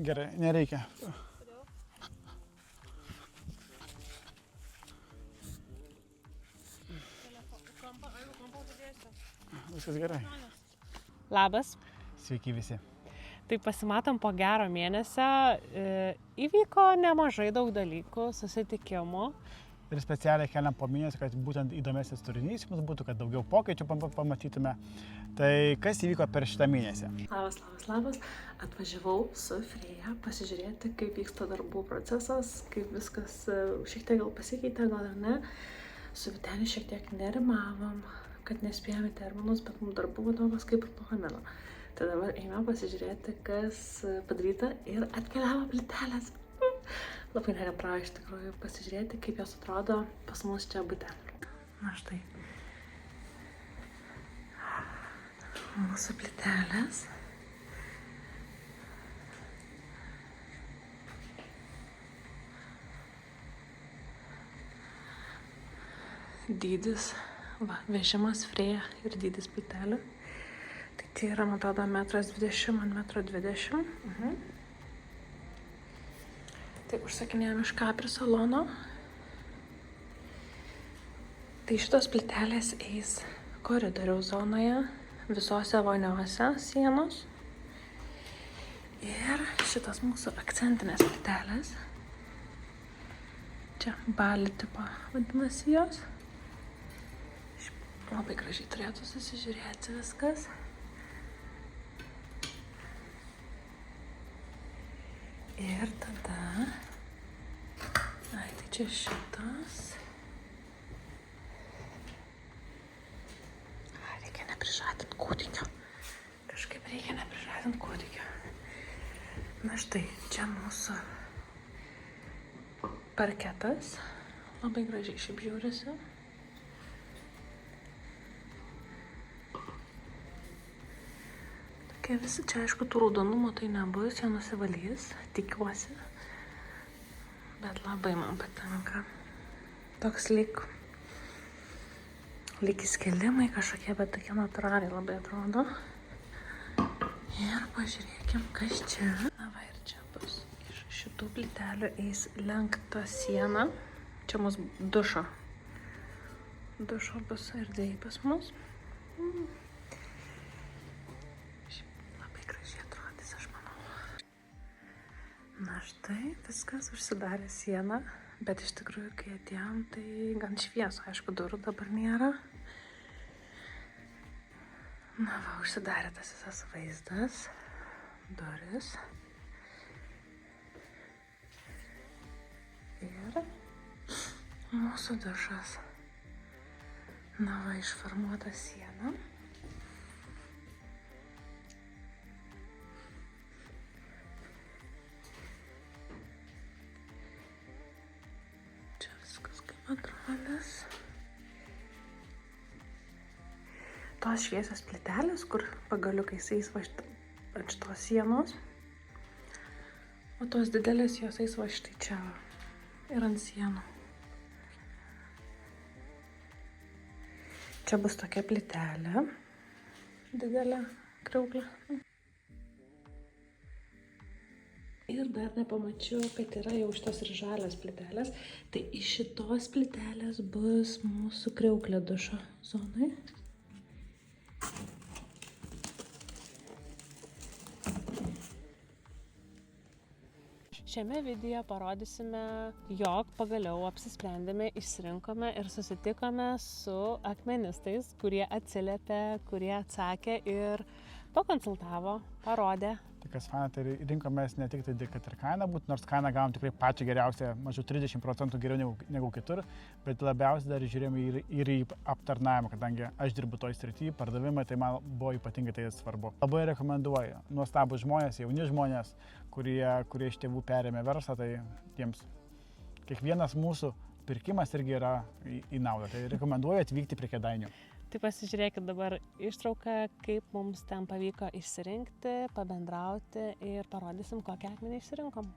Gerai, nereikia. Viskas gerai. Labas. Sveiki visi. Tai pasimatom po gero mėnesio. Įvyko nemažai daug dalykų, susitikimų. Ir specialiai keliam po mėnesį, kad būtent įdomesnis turinys mums būtų, kad daugiau pokyčių pamatytume. Tai kas įvyko per šitą mėnesį? Labas. Atvažiavau su Freja pasižiūrėti, kaip vyksta darbų procesas, kaip viskas šiek tiek gal pasikeitė, gal ir ne. Su Vyteniu šiek tiek nerimavom, kad nespėjome terminus, bet mums darbų vadovas kaip ir nuramino. Tai dabar ėjome pasižiūrėti, kas padaryta ir atkeliavo plytelės. Labai nerimauju iš tikrųjų pasižiūrėti, kaip jos atrodo pas mus čia bute. Na štai. Mūsų plytelės. Dydis, vežimas Freja ir dydis plytelė. Tai čia yra, man atrodo, 1,20 m ant 1,20 m. Tai užsakinėjom iš Capri salono. Tai šitos plytelės eis koridoriaus zonoje, visose voniose sienos. Ir šitas mūsų akcentinės plytelės. Čia bali tipo vadinasi jos. Labai gražiai turėtų susižiūrėti viskas. Ir tada... tai čia šitas. Reikia neprižadinti kūdikio. Kažkaip reikia neprižadinti kūdikio. Na štai, čia mūsų parketas. Labai gražiai šiaip žiūrisi. Visi čia, aišku, tų raudonumo tai nebus, jie nusivalys, tikiuosi. Bet labai man patinka. Toks lyg įskelimai kažkokie, bet tokie natūraliai labai atrodo. Ir pažiūrėkim, kas čia. Na va, ir čia bus iš šitų plytelių eis lenkta siena. Čia mūsų dušo. Dušo bus erdvėjai pas mus. Na štai, viskas užsidarė sieną, bet iš tikrųjų, kai atėjom, tai gan šviesu, aišku, durų dabar nėra. Na va, užsidarė tas visas vaizdas, duris. Ir mūsų dušas. Na va, išformuota siena. Atrodės. Tos šviesios plytelės, kur pagaliukais eis va ant šitos sienos. O tos didelės jos eis va štai čia ir ant sienų. Čia bus tokia plytelė. Didelė kriauklė. Ir dar nepamačiau, kad yra jau šitos ir žalios plytelės. Tai iš šitos plytelės bus mūsų kriauklė dušo zonai. Šiame video parodysime, jog pagaliau apsisprendėme, išsirinkome ir susitikome su akmenistais, kurie atsiliepė, kurie atsakė ir pakonsultavo, parodė. Tai kas faina, tai rinkomės ne tik tai, kad ir kaina būtų, nors kainą gavom tikrai pačią geriausią, mažiau 30% geriau negu kitur, bet labiausiai dar žiūrėjome ir į aptarnavimą, kadangi aš dirbu toj srityje, pardavimai, tai man buvo ypatingai tai svarbu. Labai rekomenduoju, nuostabus žmonės, jauni žmonės, kurie iš tėvų perėmė verslą, tai jiems kiekvienas mūsų pirkimas irgi yra į naudą. Tai rekomenduoju atvykti prie Kėdainių. Tai pasižiūrėkit dabar ištrauką, kaip mums ten pavyko išsirinkti, pabendrauti ir parodysim, kokią akmenį išsirinkom.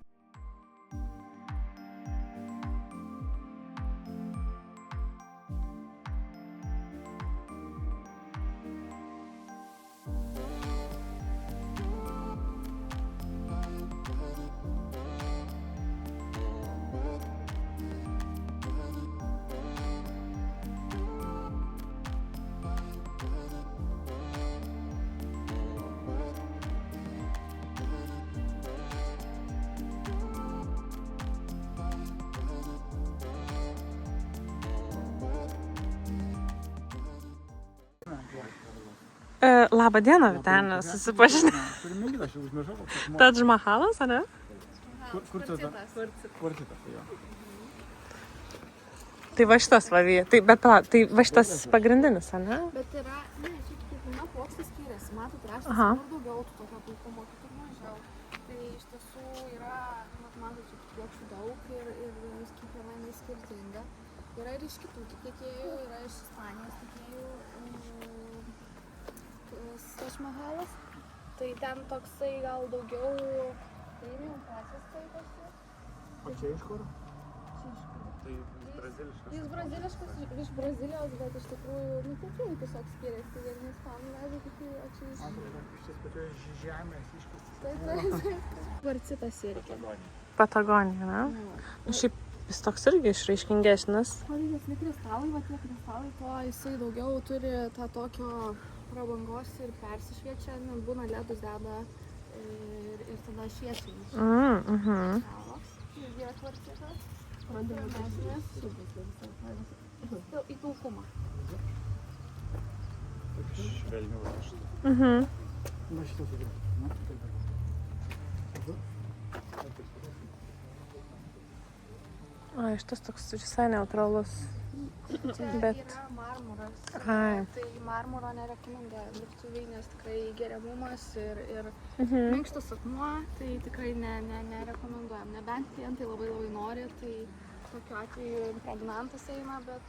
Labą dieną, Vyteni, susipažinę. Turim mylį, aš jau užmiršau, koks akmuo. Tadž Mahalas, ar ne? Kur čia tas? Kvarcitas, jo. Tai va šitas vavyje, tai va šitas pagrindinis, ar ne? Bet yra, ne, čia kiekviena plokštė skiriasi, matot, raštas Aha. ir daugiau tų tokio pilkumo, kitur mažiau. Tai iš tiesų yra, matot, čia plokščių daug ir kiekviena jinai skirtinga. Yra ir iš kitų tiekėjų, yra iš Ispanijos tiekėjų, Tadž Mahalas. Tai ten toksai gal daugiau premium klasės skaitosi. O čia iš kur? Tai jis braziliškas iš Brazilijos, bet iš tikrųjų, nu, tiekėjai tiesiog skiriasi. Vieni ispanų veža, kiti, o čia iš... Iš ties pačios žemės iškastas. Taip. Kvarcitas irgi. Patagonija, ne? Nu, šiaip jis toks irgi išraiškingesnis. O didesni kristalai, va tie kristalai, to jisai daugiau turi tą tokio prabangos ir persišviečia, būna ledus deda ir tada šviečia. Ir yra kvarcitas. Vandenesnis. Į pilkumą. Švelniau raštas. Na šitas įgrimas. O, šitas toks visai neutralus. Čia Bet- yra marmuras. Ai. Tai marmuro nerekomenduoja virtuvėj, nes tikrai geriamumas ir Mhm. minkštas akmuo, tai tikrai nerekomenduojam. Nebent klientai labai nori, tai tokiu atveju impregnantas eina, bet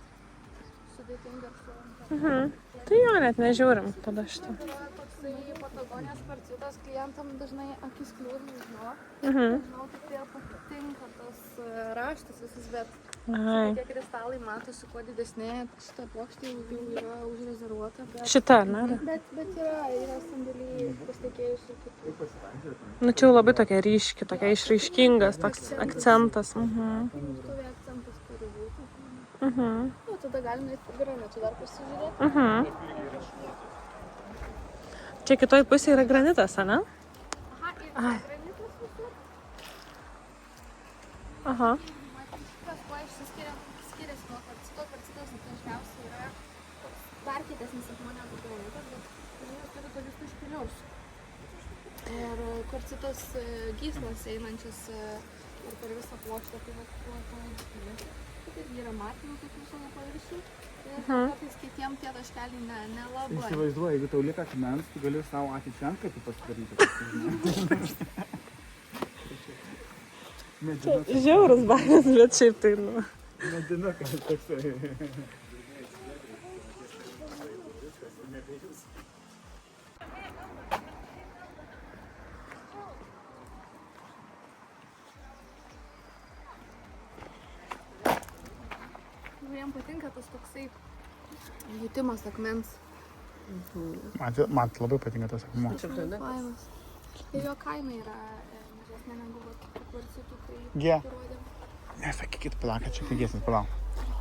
sudėtinga ir su... Mhm. Tai jo, net nežiūrim tada šitą. Yra toksai Patagonijos kvarcitas, klientam dažnai akis kliūna iš jo. Mhm. Nežinau, kaip tai patinka tas raštas visas, bet Ai. tie kristalai matosi, kuo didesnė šita plokštė jau yra užrezervuota. Šita, ne? Bet yra sandėliai pas tiekėjus ir kitų. Nu, čia jau labai tokia ryški, tokia išraiškingas, toks akcentas. Mhm. Virtuvėje akcentas turi būti. Mhm. Nu, tada galime į granitų dar pasižiūrėti. Mhm. Čia kitoj pusėje yra granitas, ne? Aha, ir granitas visur. Aha. Kas kuo skiriasi nuo kvarcito. Kvarcitas dažniausiai yra toks dar kietesnis akmuo negu granitas, bet granitas turi tokius tuškelius. Ir kvarcitas gyslas einančias ir per visą plokštę, tai va tuo skiriasi. Tai irgi yra matymų kaip visame paviršių. Ir kartais kitiem tie taškeliai nelabai. Įsivaizduoju, jeigu tau lieka akmens, tu gali savo akį čia ant kaip pasidaryti. Medinukas. Žiaurus bairis, bet šiaip tai, nu. Medinukas toksai. Jiem patinka tas toksai jutimas akmens. Man labai patinka tas akmuo. Fainas. Ir jo kaina yra mažesnė negu kvarcitų, tai Gie. įrodėm. Nesakykit, palauk, čia pigesnis, palauk.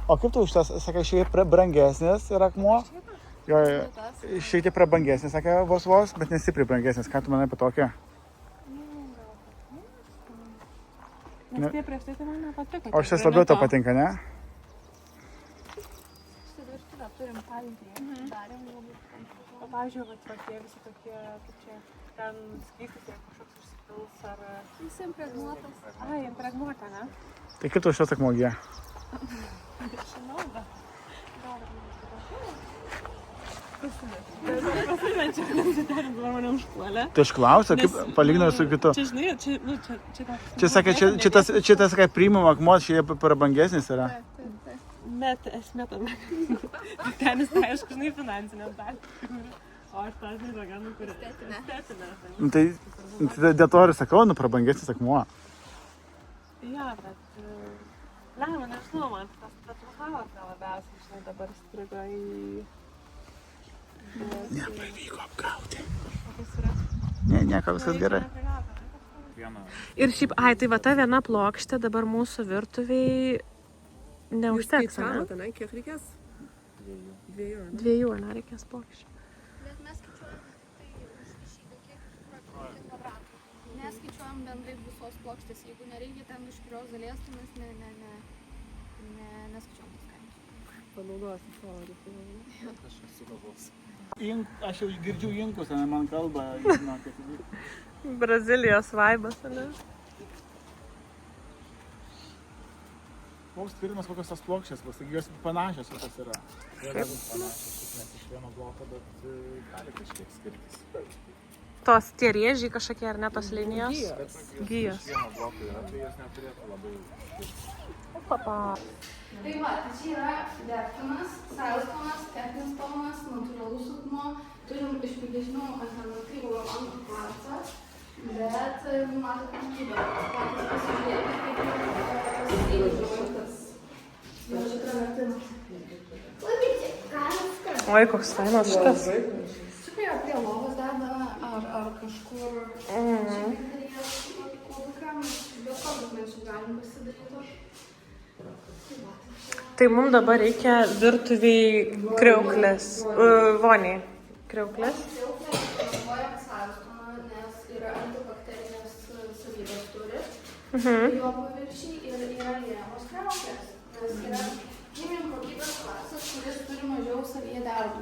O kaip tu šitas, sakai, šiek tiek brangesnis yra akmuo? Jo, šiek tiek prabangesnis, sakė, vos, bet nestipriai brangesnis. Ką tu manai apie tokią? Nes tie prieš tai man nepatiko. O šitas labiau tau patinka, ne? Šitą virtuvę turim pavyzdį. Darėm labai patinka. O, pavyzdžiui, va, tokie visi tokie, kaip čia, ten skystis, jeigu kažkoks užsipils, ar... Jis impregnuotas. Ai, impregnuota, ne? Tai kaip tu šitas akmuo, Gie? Žinau, bet... Pasimečiau, kad ten dabar mane užpuolė. Tai aš klausiu, kaip palyginau su kitu. Čia, žinai, čia, nu, čia... Čia sakė, čia tas, kai priimam akmuo, šiek tiek prabangesnis yra. Taip. Bet esmė tame. Ten jis, tai aišku, žinai, finansinės dalys. O aš tą, žinai, tokia, nu, kuri... Estetinė. Nu, tai dėl to ir sakau, nu, prabangesnis akmuo. Jo, bet... Lemon, nežinau, man tas Mahalas labiausiai, žinai, dabar strigo į... Nepavyko apgauti. O kas yra? Nieko, viskas gerai. Ir šiaip, ai, tai va ta viena plokštė dabar mūsų virtuviai neužteks, ne? Tenai kiek reikės? Dviejų. Dviejų, ne, reikės plokščių. Bet mes skaičiuojam tai už šį kiek kvadratų. Neskaičiuojam bendrai visos plokštės. Jeigu nereikia ten iš kurios dalies, tai mes neskaičiuojam tas kainos. Panaudosi savo reikalavimą. Aš jau girdžiu inkus, man kalba. Brazilijos vaibas, ne? Koks skirtumas, kokios tos plokščias, pasakyk, jos panašios kokios yra. Yra panašios, nes iš vieno bloko, bet gali kažkiek skirtis. Tos tie rėžiai kažkokie, ar ne tos linijos? Gijos. Iš vieno bloko yra, tai jos neturėtų labai skirtis. Papa. Tai va, tai čia yra deptinas, sailstonas, techninis tonas, natūralus sukmo. Turim iš pigesnių alternatyvų lavandų kvarcą, bet matot kokybę. Patys pasižiūrėkite, kaip mažai travertinas. Oi, koks fainas šitas. Čia prie lovos deda ar kažkur kūdukam, bet kokius mes čia galim pasidaryti. Tai mums dabar reikia virtuviai kriauklės, voniai. Kriauklės. Kriauklės naudojam sailstoną, nes yra antibakterinės savybės turi. Jo paviršiai ir yra liejamos kriauklės, nes yra premium kokybės kvarcas, kuris turi mažiau savyje darbų.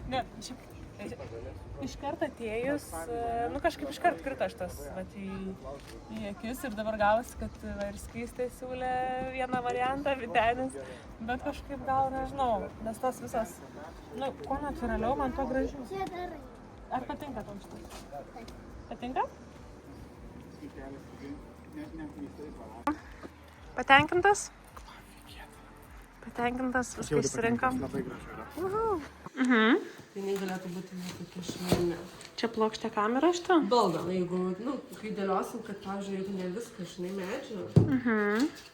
Ne, iškart atėjus, kažkaip iškart krito šitas į akis ir dabar gavosi, kad ir Skaistė siūlė vieną variantą, Vytenis, bet kažkaip gal nežinau, nes tas visas, kuo natūraliau, man to gražiau. Ar patinka tau šitas? Patinka? Patenkintas? Patenkintas, viską išsirinkam. Labai gražu yra. Tai negalėtų būti tokia švelnia. Čia plokštė kamera šitą? Balda, jeigu, kai dėliosim, kad, pavyzdžiui, jeigu ne viską, medžio,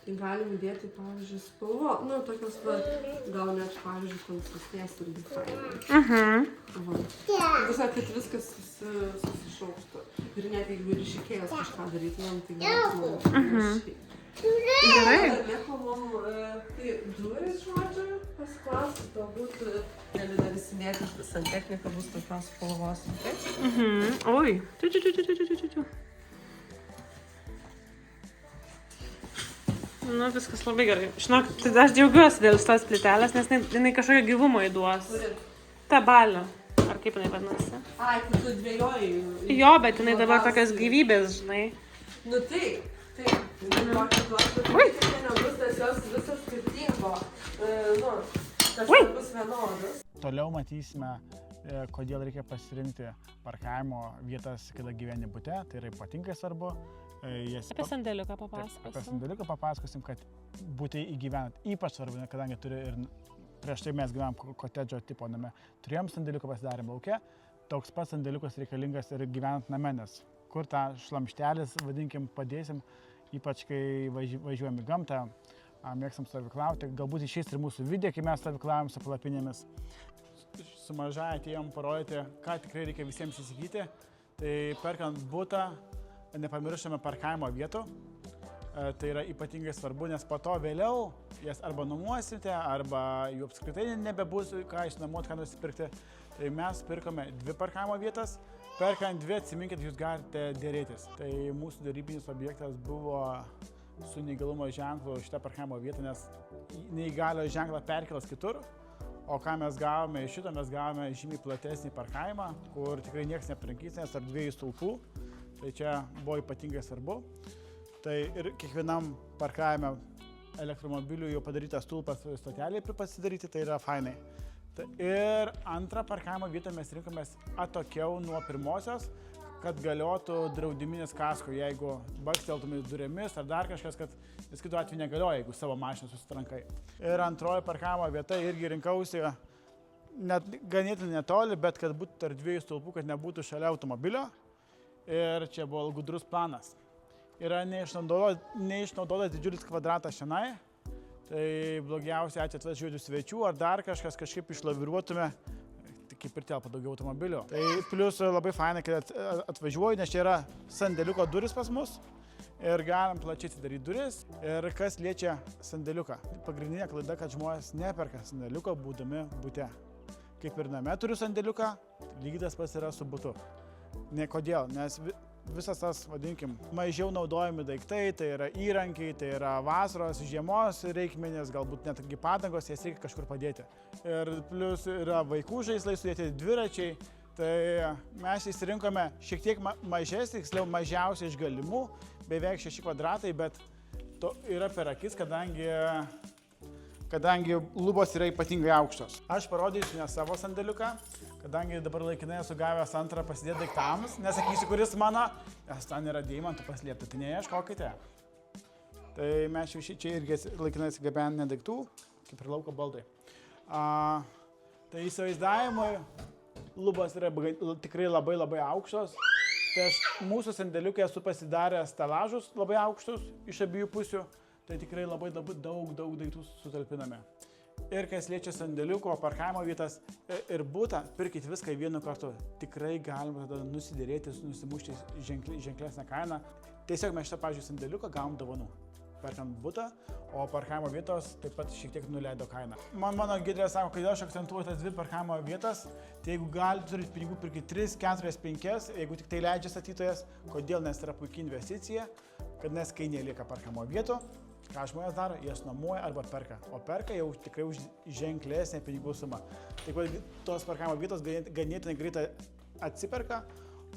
tai galim įdėti, pavyzdžiui, spalvo, tokios, gal net, pavyzdžiui, konsistencijos ir dizainai. Visą, kad viskas susišauktų. Ir net jeigu ir išikėjęs kažką darytumėm, tai galėtumėm panašiai. Gerai. Lieka mum, tai duris, žodžiu, pasiklausti, galbūt gali dar įsidėti santechnika bus tokios spalvos. Oi. Viskas labai gerai. Žinok, tai aš džiaugiuosi dėl šitos plytelės, nes jinai kažkokio gyvumo įduos. Ta balė. Ar kaip jinai vadinasi? Ai, tai tu dvėjoji. Jo, bet jinai dabar tokios gyvybės, žinai. Taip. Taip. Ui! Nebus tas jos visas skirtingo. Tas nebus vienodas. Toliau matysime, kodėl reikia pasirinkti parkavimo vietas, kada gyveni bute. Tai yra ypatingai svarbu. Apie sandėliuką papasakosim. Apie sandėliuką papasakosim, kad būti įgyvenant. Ypač svarbu, kadangi turi ir prieš tai mes gyvenam kotedžo tipo name. Turėjom sandėliuką, pasidarėm lauke. Toks pats sandėliukas reikalingas ir gyvenant name, nes kur tą šlamštelis, vadinkim, padėsim, ypač kai važiuojam į gamtą, mėgstam stovyklauti. Galbūt išeis ir mūsų video, kai mes stovyklavom su palapinėmis. Su maža atėjom parodyti, ką tikrai reikia visiems įsigyti. Tai perkant butą, nepamiršame parkavimo vietų. Tai yra ypatingai svarbu, nes po to vėliau jas arba nuomosite, arba jų apskritai nebebus, ką išnuomoti, ką nusipirkti. Tai mes pirkome 2 parkavimo vietas. Perkant 2, atsiminkit, jūs galite dėrėtis. Tai mūsų darybinis objektas buvo su neįgalumo ženklu šitą parkavimo vietą, nes neįgalio ženklą perkelas kitur. O ką mes gavome iš šito, mes gavome žymiai platesnį parkavimą, kur tikrai niekas neaprinkys, nes tarp 2 stulpų. Tai čia buvo ypatingai svarbu. Tai ir kiekvienam parkavime elektromobilių jau padarytas stulpas stotelėje pasidaryti, tai yra fainai. Ir antrą parkavimo vietą mes rinkomės atokiau nuo pirmosios, kad galiotų draudiminis kasko, jeigu baksteltumės durėmis ar dar kažkas, kad vis kitų atveju negalioja, jeigu savo mašiną susitrankai. Ir antroji parkavimo vieta irgi rinkausi net ganėtinai netoli, bet kad būtų tarp dviejų stulpų, kad nebūtų šalia automobilio. Ir čia buvo gudrus planas. Yra neišnaudotas didžiulis kvadratas šiandien. Tai blogiausia atvažiuoti svečių ar dar kažkaip išlaviruotume, kaip ir telpa daugiau automobilių. Tai plus labai fainai, kad atvažiuoju, nes čia yra sandėliuko duris pas mus ir galim plačiai atsidaryti duris. Ir kas liečia sandėliuką. Pagrindinė klaida, kad žmonės neperka sandėliuko būdami bute. Kaip ir name turiu sandėliuką, lygiai tas pats yra su butu. Ne kodėl, nes visas tas, vadinkim, mažiau naudojami daiktai, tai yra įrankiai, tai yra vasaros, žiemos reikmenės, galbūt netgi padangos, jas reikia kažkur padėti. Ir plus yra vaikų žaislai, sudėti dviračiai, tai mes įsirinkome šiek tiek mažesnį, tiksliau mažiausiai iš galimų, beveik 6 kvadratai, bet to yra per akis, kadangi lubos yra ypatingai aukštos. Aš parodysiu ne savo sandėliuką, kadangi dabar laikinai esu gavęs antrą pasidėti daiktams, nesakysiu, kuris mano, nes ten yra deimantų paslėpta, tai neieškokite. Tai mes čia irgi laikinai gabename daiktų, kaip ir lauko baldai. Tai įsivaizdavimui, lubos yra tikrai labai aukštos. Tai aš mūsų sandėliukai esu pasidaręs stelažus labai aukštus iš abiejų pusių. Tai tikrai labai daug daiktų sutalpiname. Ir kas liečia sandėliuko, parkavimo vietas ir butą, pirkit viską vienu kartu. Tikrai galima tada nusidėrėti, nusimušti ženklesnę kainą. Tiesiog mes šitą, pavyzdžiui, sandėliuką gavom dovanų. Perkant butą, o parkavimo vietos taip pat šiek tiek nuleido kainą. Mano gidrė sako, kodėl aš akcentuoju tas 2 parkavimo vietas, tai jeigu turite pinigų pirkti 3, 4, 5, jeigu tik tai leidžia statytojas, kodėl, nes yra puikia investicija, kad nes kai nelieka parkavimo vietų, ką žmonės daro, jas nuomoja arba perka, o perka jau tikrai už ženklesnę pinigų sumą. Taip pat tos parkavimo vietos ganėtinai greitai atsiperka,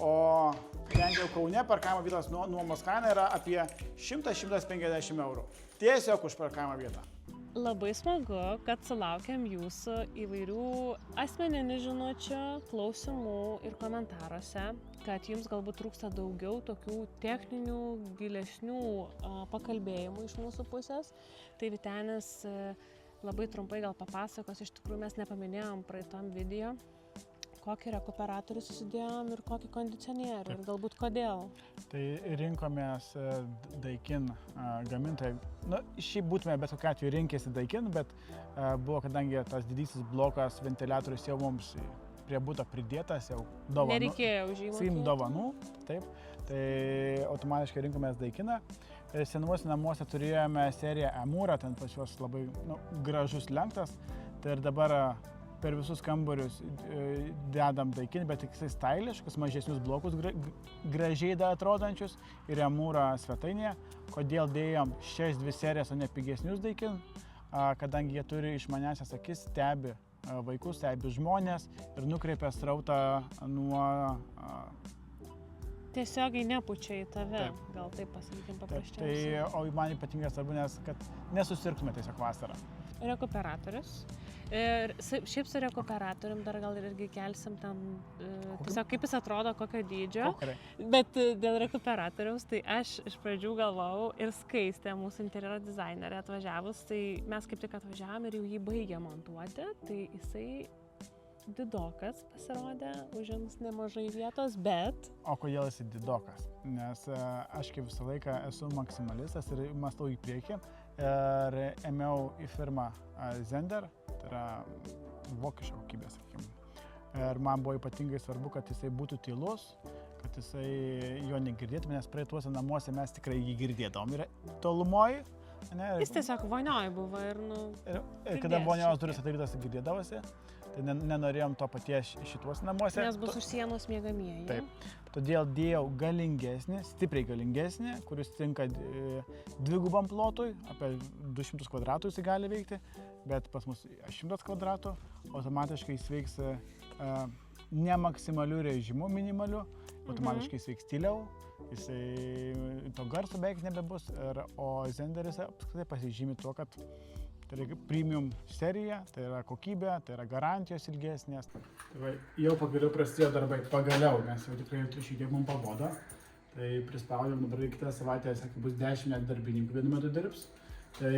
o bent jau Kaune parkavimo vietos nuomos kaina yra apie 100–150 eurų. Tiesiog už parkavimo vietą. Labai smagu, kad sulaukėm jūsų įvairių asmeninių žinučių, klausimų ir komentaruose, kad jums galbūt trūksta daugiau tokių techninių, gilesnių pakalbėjimų iš mūsų pusės. Tai Vytenis labai trumpai gal papasakos, iš tikrųjų mes nepaminėjom praeitam video, kokį rekuperatorių susidėjom ir kokį kondicionierių ir galbūt kodėl. Tai rinkomės Daikin gamintojai. Šiaip būtume bet kokiu atveju rinkėsi Daikin, bet buvo, kadangi tas didysis blokas ventiliatorius jau mums prie buto pridėtas, jau dovanų. Nereikėjo už jį mokėti. Dovanų, taip. Tai automatiškai rinkomės Daikiną. Senuose namuose turėjome seriją Emūra, ten pas juos labai gražus lenktas. Tai ir dabar per visus kambarius dedam Daikin, bet tik jisai styliškas, mažesnius blokus gražiai atrodančius ir Emūra svetainėje. Kodėl dėjom šias 2 serijas, o ne pigesnius Daikin, kadangi jie turi išmaniąsias akis, stebi vaikus, stebi žmonės ir nukreipia srautą nuo... Tiesiogiai nepučia į tave, Taip. gal taip pasakykim paprasčiausiai. O man ypatingai svarbu, nes kad nesusirgtume tiesiog vasarą. Rekuperatorius. Ir šiaip su rekuperatorium dar gal irgi kelsim ten, tiesiog kaip jis atrodo, kokio dydžio. Bet dėl rekuperatoriaus, tai aš iš pradžių galvojau ir Skaistė, mūsų interjero dizainerė atvažiavus, tai mes kaip tik atvažiavom ir jau jį baigė montuoti, tai jisai didokas pasirodė, užims nemažai vietos, bet... O kodėl esi didokas? Nes aš kaip visą laiką esu maksimalistas ir mąstau į priekį ir ėmiau į firmą Zender, tai yra vokiška kokybė, sakykime. Ir man buvo ypatingai svarbu, kad jisai būtų tylus, kad jisai jo negirdėtume, nes praeituose namuose mes tikrai jį girdėdavom. Ir tolumoji, ne? Jis tiesiog vonioj buvo ir, Ir kada vonios duris atidarytos girdėdavosi, tai nenorėjom to paties šituos namuose. Nes bus už sienos miegamieji. Taip. Todėl dėjau galingesnį, stipriai galingesnį, kuris tinka dvigubam plotui, apie 200 kvadratų jis gali veikti, bet pas mus 100 kvadratų, automatiškai jis veiks ne maksimaliu režimu, minimaliu, automatiškai jis veiks tyliau, jisai to garso beveik nebebus, o Zenderis apskritai pasižymi tuo, kad tai yra premium serija, tai yra kokybė, tai yra garantijos ilgesnės. Tai jau pagaliau prasidėjo darbai, pagaliau, nes jau tikrai šiek tiek mums pabodo. Tai prispaudėm, dabar kitą savaitę, sakė, bus 10 net darbininkų vienu metu dirbs. Tai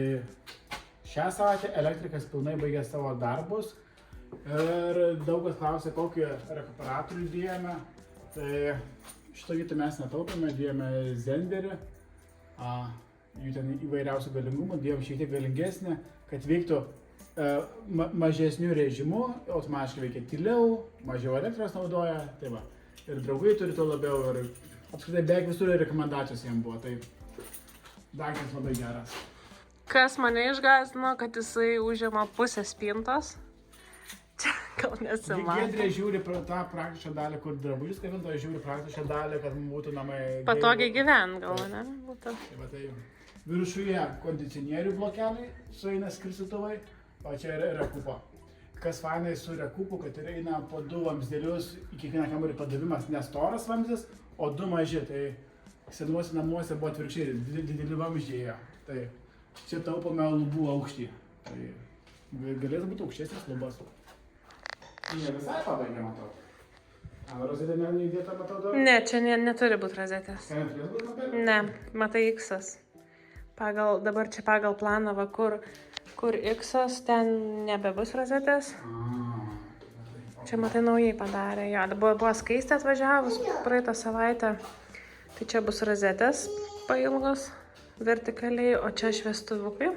šią savaitę elektrikas pilnai baigė savo darbus Ir daug kas klausė, kokį rekuperatorių dėjome. Tai šito vietą mes netaupėme, dėjome Zenderį. Jų ten įvairiausių galingumų, dėjom šiek tiek galingesnį, kad veiktų mažesnių režimų, automatiškai veikia tyliau, mažiau elektros naudoja. Tai va. Ir draugai turi to labiau ir apskritai beveik visur rekomendacijos jiems buvo. Tai daiktas labai geras. Kas mane išgąsdino, kad jisai užima pusę spintos. Čia gal nesimato. Giedrė žiūri tą praktišką dalį, kur drabužis kabinta, žiūri praktišką dalį, kad būtų namai... Patogiai gyvent gal, ne? Būtų. Tai viršuje kondicionierių blokeliai sueina skirstytuvai, o čia yra rekupa. Kas fainai su rekupu, kad ir eina po 2 vamzdelius į kiekvieną kambarį padavimas, ne storas vamzdis, o 2 maži. Tai senuose namuose buvo atvirkščiai, dideli vamzdžiai. Tai čia taupome lubų aukštį. Tai galėtų būti aukštesnis lubas. Ne visai pabaigė, matau. Rozetė neįdėta, matau dar? Ne, čia neturi būti rozetės. Čia neturės būti lapelė? Ne, matai X-as. Dabar čia pagal planą, va, kur X-as, ten nebebus rozetės. Čia matai naujai padarė. Jo, buvo Skaistė atvažiavus praeitą savaitę. Tai čia bus rozetės pailgos, vertikaliai, o čia šviestuvukai.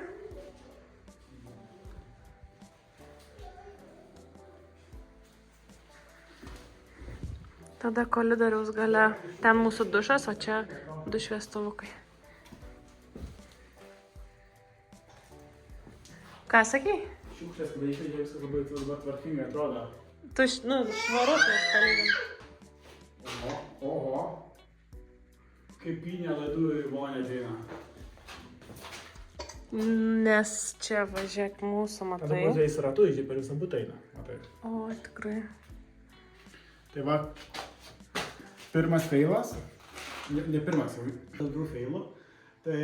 Tada koridoriaus gale ten mūsų dušas, o čia 2 šviestuvukai. Ką sakai? Šiukšlės tada išleidžia, viskas labai tvarkingai atrodo. Švarus palyginti. Oho. Kaip pynė ledų ir vonė ateina. Nes čia važiuok mūsų, Tada matai. važiuoja į ratu, išžiūrė per visą butą eina. Matai. O, tikrai. Tai va, pirmas feilas, ne pirmas, jau daugiau feilų. Tai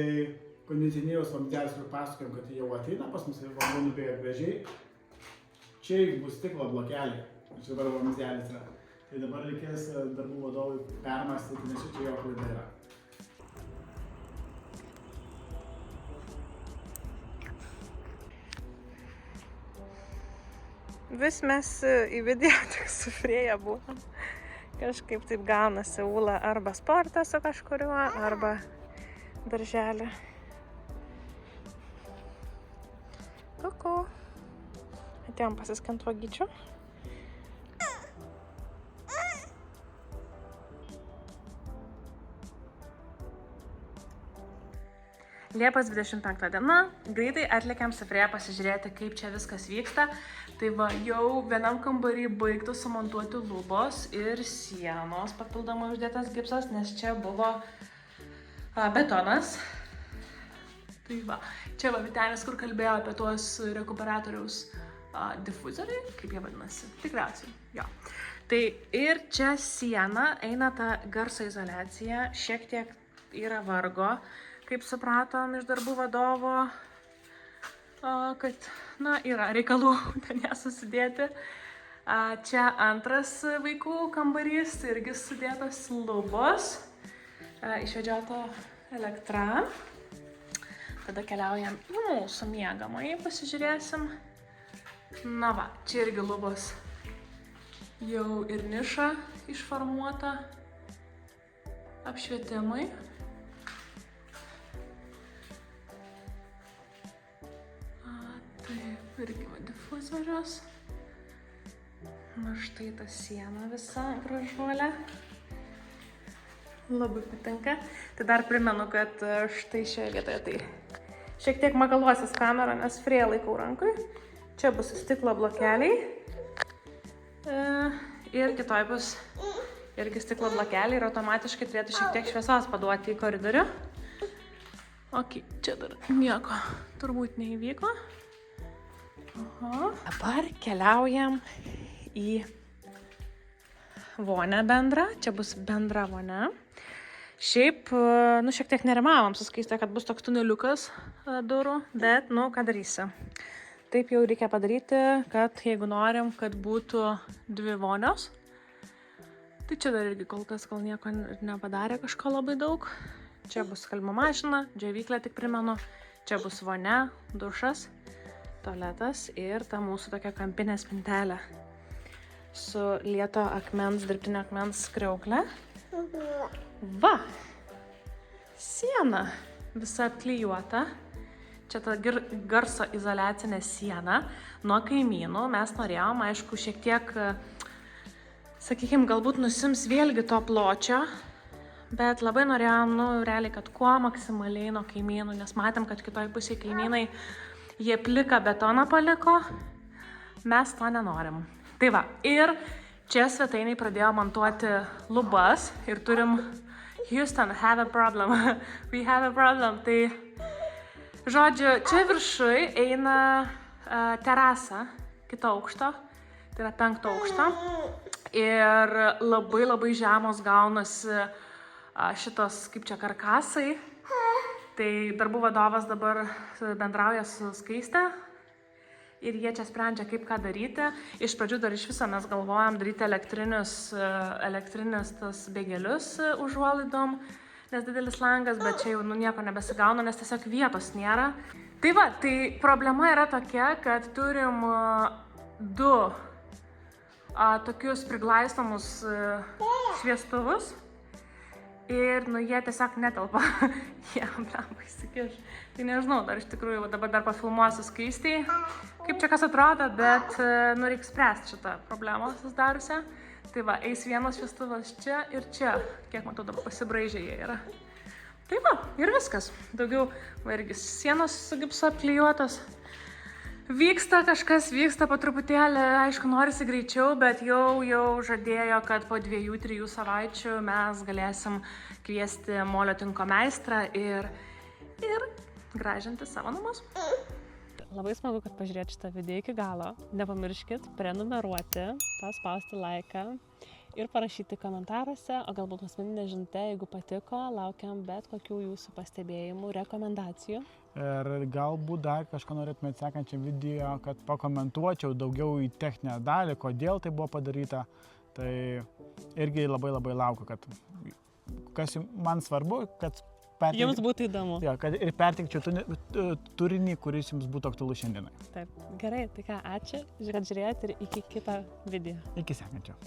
kondicionieriaus vamzdelis, kur pasakojom, kad jau ateina pas mus, vanduo nubėga gražiai. Čia bus stiklo blokeliai, čia dabar vamzdelis yra. Tai dabar reikės darbų vadovui permąstyti, nes čia jo klaida yra. Vis mes į video tik su Frėja buvom. Kažkaip taip gaunasi Ūla arba sportą su kažkuriuo, arba darželį. Kuku. Atėjom pasiskint uogyčių. Liepos 25 diena, greitai atlėkėm su Frėja pasižiūrėti, kaip čia viskas vyksta. Tai va, jau vienam kambarį baigtų sumontuoti lubos ir sienos, papildomai uždėtas gipsas, nes čia buvo betonas. Tai va, čia va Vytenis, kur kalbėjo apie tuos rekuperatoriaus difuzoriai, kaip jie vadinasi, tikriausiai, jo. Tai ir čia siena, eina ta garso izoliacija, šiek tiek yra vargo, kaip supratom iš darbų vadovo, kad, yra reikalų ten ją susidėti. Čia antras vaikų kambarys, irgi sudėtos lubos, išvedžiota elektra. Tada keliaujam į mūsų miegamąjį, pasižiūrėsim. Na va, čia irgi lubos jau ir niša išformuota apšvietimui. Taip, irgi va difuzorius. Na štai ta siena visa gražuolė. Labai patinka. Tai dar primenu, kad štai šioje vietoje tai šiek tiek magaluosis kamera, nes Frėja laikau rankui. Čia bus stiklo blokeliai. Ir kitoj bus irgi stiklo blokeliai ir automatiškai turėtų šiek tiek šviesos paduoti į koridorių. Ok, čia dar nieko turbūt neįvyko. Aha. Dabar keliaujam į vonę bendrą. Čia bus bendra vonė. Šiaip, šiek tiek nerimavom su Skaiste, kad bus toks tuneliukas durų, bet, ką darysi. Taip jau reikia padaryti, kad jeigu norim, kad būtų 2 vonios. Tai čia dar irgi kol kas nieko nepadarė kažko labai daug. Čia bus skalbimo mašina, džiovyklė tik primenu. Čia bus vonia, dušas. tualetas ir ta mūsų tokia kampinė spintelė su lieto akmens, dirbtinio akmens skriauklė. Va, siena visa apklijuota. Čia ta garso izoliacinė siena nuo kaimynų. Mes norėjom, aišku, šiek tiek, sakykime, galbūt nusims vėlgi to pločio, bet labai norėjom, realiai, kad kuo maksimaliai nuo kaimynų, nes matėm, kad kitoj pusėje kaimynai jie pliką betoną paliko, mes to nenorim. Tai va, ir čia svetainiai pradėjo montuoti lubas ir turim Houston, have a problem, we have a problem. Tai žodžiu, čia viršui eina terasa, kito aukšto, tai yra 5 aukšto. Ir labai žemos gaunasi šitos, kaip čia, karkasai. Tai darbų vadovas dabar bendrauja su Skaiste ir jie čia sprendžia, kaip ką daryti. Iš pradžių dar iš viso mes galvojam daryti elektrinius tas bėgelius užuolaidom, nes didelis langas, bet čia jau nieko nebesigauna, nes tiesiog vietos nėra. Tai va, tai problema yra tokia, kad turim 2 tokius priglaistomus šviestuvus ir, jie tiesiog netelpa. Jie blemba įsikiš. Tai nežinau, dar iš tikrųjų, dabar dar pafilmuosiu Skaistei, kaip čia kas atrodo, bet, reikia spręsti šitą problemą susidariusią. Tai va, eis vienas šviestuvas čia ir čia, kiek matau dabar pasibraižę jie yra. Tai va, ir viskas. Daugiau, irgi sienos su gipsu apklijuotos. Vyksta kažkas, vyksta po truputėlį, aišku, norisi greičiau, bet jau žadėjo, kad po 2-3 savaičių mes galėsim kviesti molio tinko meistrą ir gražinti savo namus. Labai smagu, kad pažiūrėt šitą video iki galo. Nepamirškit prenumeruoti, paspausti laiką ir parašyti komentaruose, o galbūt asmeninė žinutė, jeigu patiko, laukiam bet kokių jūsų pastebėjimų, rekomendacijų. Ir galbūt dar kažką norėtumėte sekančiam video, kad pakomentuočiau daugiau į techninę dalį, kodėl tai buvo padaryta. Tai irgi labai laukiu, kad kas man svarbu, kad jums būtų įdomu. Jo, kad ir perteikčiau turinį, kuris jums būtų aktualus šiandienai. Taip, gerai, tai ką, ačiū, kad žiūrėjot ir iki kito video. Iki sekančio.